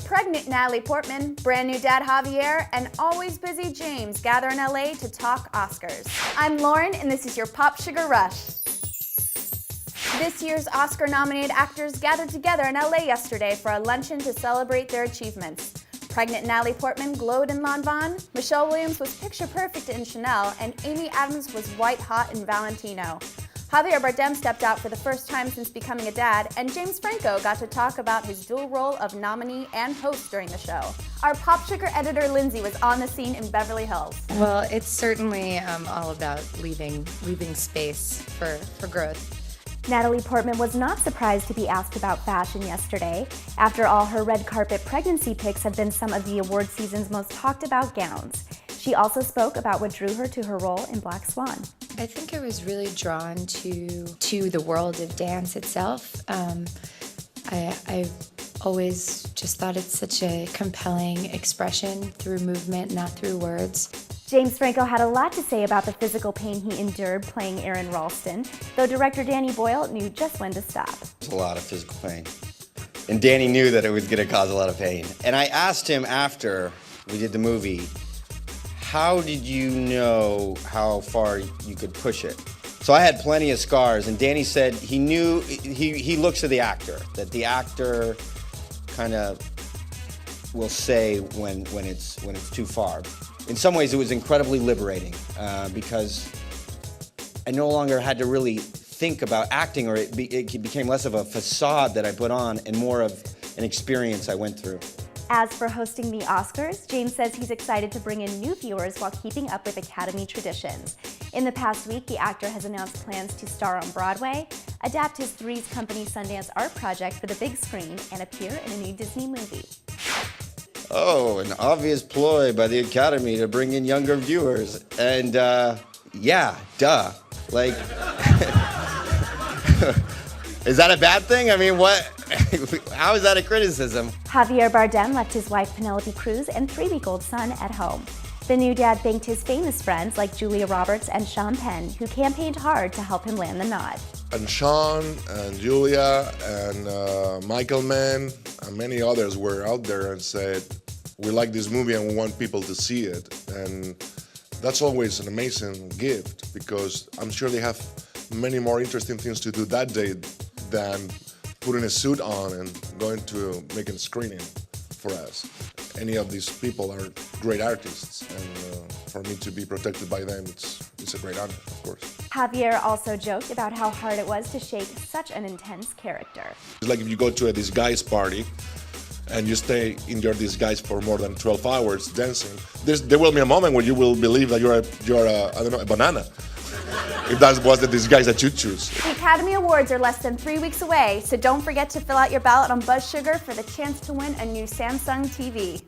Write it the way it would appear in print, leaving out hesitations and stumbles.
Pregnant Natalie Portman, brand new dad Javier, and always busy James gather in LA to talk Oscars. I'm Lauren, and this is your Pop Sugar Rush. This year's Oscar-nominated actors gathered together in LA yesterday for a luncheon to celebrate their achievements. Pregnant Natalie Portman glowed in Lanvin, Michelle Williams was picture-perfect in Chanel, and Amy Adams was white-hot in Valentino. Javier Bardem stepped out for the first time since becoming a dad, and James Franco got to talk about his dual role of nominee and host during the show. Our Pop Sugar editor Lindsay was on the scene in Beverly Hills. Well, it's certainly all about leaving space for growth. Natalie Portman was not surprised to be asked about fashion yesterday. After all, her red carpet pregnancy pics have been some of the award season's most talked about gowns. She also spoke about what drew her to her role in Black Swan. I think I was really drawn to the world of dance itself. I've always just thought it's such a compelling expression through movement, not through words. James Franco had a lot to say about the physical pain he endured playing Aaron Ralston, though director Danny Boyle knew just when to stop. There's a lot of physical pain. And Danny knew that it was going to cause a lot of pain. And I asked him after we did the movie, how did you know how far you could push it? So I had plenty of scars, and Danny said he knew, he looks at the actor, that the actor kind of will say when it's too far. In some ways, it was incredibly liberating because I no longer had to really think about acting, or it became less of a facade that I put on and more of an experience I went through. As for hosting the Oscars, James says he's excited to bring in new viewers while keeping up with Academy traditions. In the past week, the actor has announced plans to star on Broadway, adapt his Three's Company Sundance art project for the big screen, and appear in a new Disney movie. Oh, an obvious ploy by the Academy to bring in younger viewers. And yeah, duh. Like, is that a bad thing? I mean, what? How is that a criticism? Javier Bardem left his wife Penelope Cruz and 3-week-old son at home. The new dad thanked his famous friends like Julia Roberts and Sean Penn, who campaigned hard to help him land the nod. And Sean and Julia and Michael Mann and many others were out there and said, we like this movie and we want people to see it. And that's always an amazing gift, because I'm sure they have many more interesting things to do that day than putting a suit on and going to making a screening for us. Any of these people are great artists, and for me to be protected by them, it's a great honor, of course. Javier also joked about how hard it was to shake such an intense character. It's like if you go to a disguise party and you stay in your disguise for more than 12 hours dancing, there will be a moment where you will believe that you're a banana. If that was the disguise that you choose. The Academy Awards are less than 3 weeks away, so don't forget to fill out your ballot on Buzz Sugar for the chance to win a new Samsung TV.